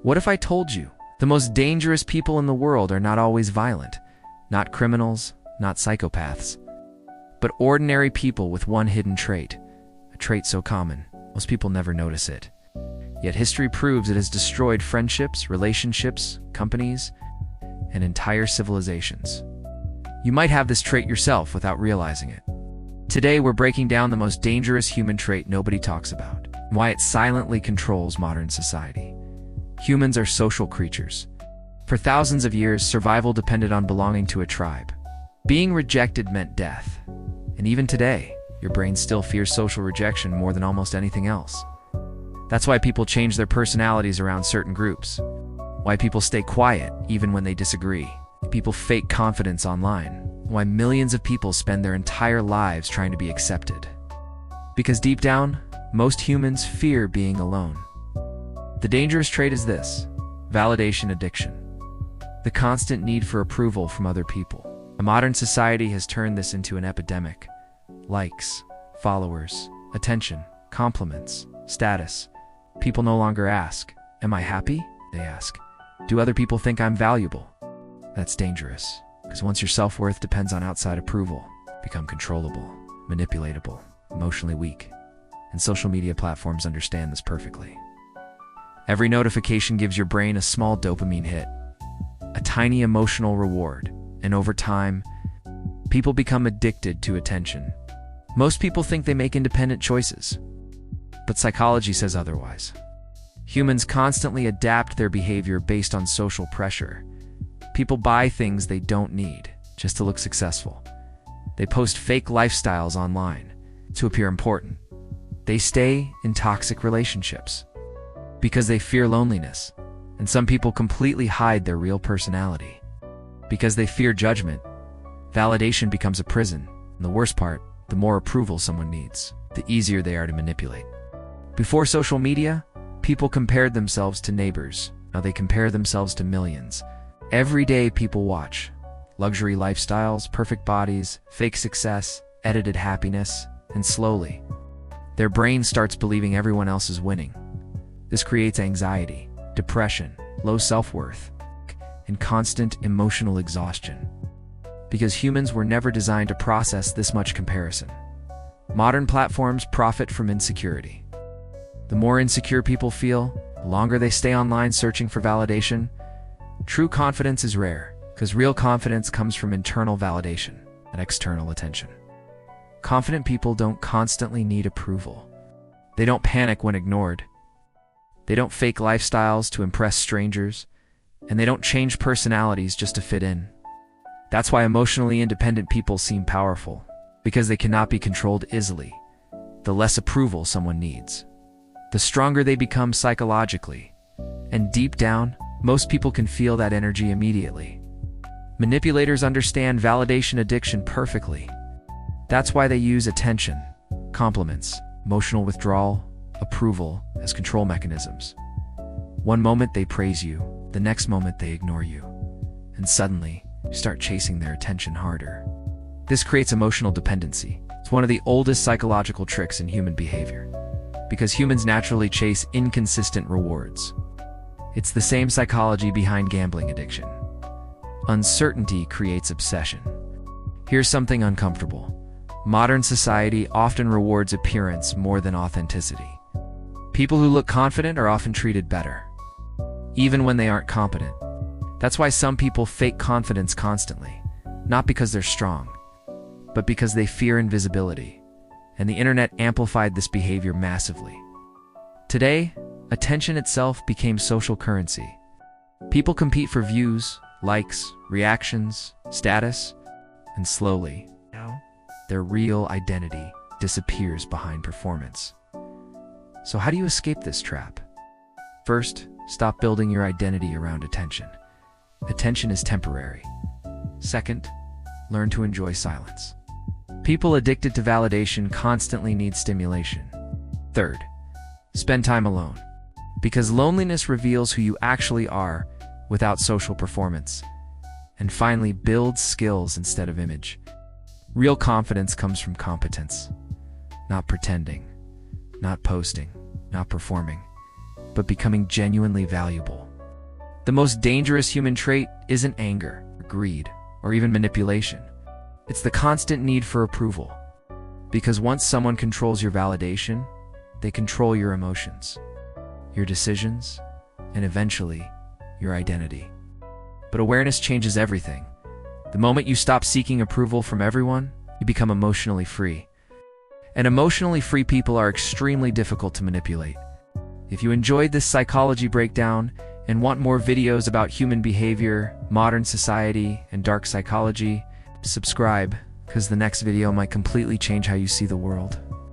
What if I told you the most dangerous people in the world are not always violent, not criminals, not psychopaths, but ordinary people with one hidden trait, a trait so common, most people never notice it. Yet history proves it has destroyed friendships, relationships, companies, and entire civilizations. You might have this trait yourself without realizing it. Today, we're breaking down the most dangerous human trait nobody talks about, and why it silently controls modern society. Humans are social creatures. For thousands of years, survival depended on belonging to a tribe. Being rejected meant death. And even today, your brain still fears social rejection more than almost anything else. That's why people change their personalities around certain groups. Why people stay quiet even when they disagree. People fake confidence online. Why millions of people spend their entire lives trying to be accepted. Because deep down, most humans fear being alone. The dangerous trait is this: validation addiction. The constant need for approval from other people. A modern society has turned this into an epidemic. Likes, followers, attention, compliments, status. People no longer ask, "Am I happy?" They ask, "Do other people think I'm valuable?" That's dangerous, because once your self-worth depends on outside approval, you become controllable, manipulatable, emotionally weak. And social media platforms understand this perfectly. Every notification gives your brain a small dopamine hit, a tiny emotional reward, and over time, people become addicted to attention. Most people think they make independent choices, but psychology says otherwise. Humans constantly adapt their behavior based on social pressure. People buy things they don't need just to look successful. They post fake lifestyles online to appear important. They stay in toxic relationships because they fear loneliness, and some people completely hide their real personality. Because they fear judgment, validation becomes a prison, and the worst part, the more approval someone needs, the easier they are to manipulate. Before social media, people compared themselves to neighbors. Now they compare themselves to millions. Every day people watch luxury lifestyles, perfect bodies, fake success, edited happiness, and slowly, their brain starts believing everyone else is winning. This creates anxiety, depression, low self-worth, and constant emotional exhaustion. Because humans were never designed to process this much comparison. Modern platforms profit from insecurity. The more insecure people feel, the longer they stay online searching for validation. True confidence is rare, because real confidence comes from internal validation, not external attention. Confident people don't constantly need approval. They don't panic when ignored. They don't fake lifestyles to impress strangers, and they don't change personalities just to fit in. That's why emotionally independent people seem powerful, because they cannot be controlled easily. The less approval someone needs, the stronger they become psychologically. And deep down, most people can feel that energy immediately. Manipulators understand validation addiction perfectly. That's why they use attention, compliments, emotional withdrawal, approval as control mechanisms. One moment they praise you, the next moment they ignore you. And suddenly, you start chasing their attention harder. This creates emotional dependency. It's one of the oldest psychological tricks in human behavior, because humans naturally chase inconsistent rewards. It's the same psychology behind gambling addiction. Uncertainty creates obsession. Here's something uncomfortable. Modern society often rewards appearance more than authenticity. People who look confident are often treated better, even when they aren't competent. That's why some people fake confidence constantly, not because they're strong, but because they fear invisibility. And the internet amplified this behavior massively. Today, attention itself became social currency. People compete for views, likes, reactions, status, and slowly, their real identity disappears behind performance. So how do you escape this trap? First, stop building your identity around attention. Attention is temporary. Second, learn to enjoy silence. People addicted to validation constantly need stimulation. Third, spend time alone, because loneliness reveals who you actually are without social performance. And finally, build skills instead of image. Real confidence comes from competence, not pretending, not posting, not performing, but becoming genuinely valuable. The most dangerous human trait isn't anger, greed, or even manipulation. It's the constant need for approval. Because once someone controls your validation, they control your emotions, your decisions, and eventually, your identity. But awareness changes everything. The moment you stop seeking approval from everyone, you become emotionally free. And emotionally free people are extremely difficult to manipulate. If you enjoyed this psychology breakdown and want more videos about human behavior, modern society, and dark psychology, subscribe, because the next video might completely change how you see the world.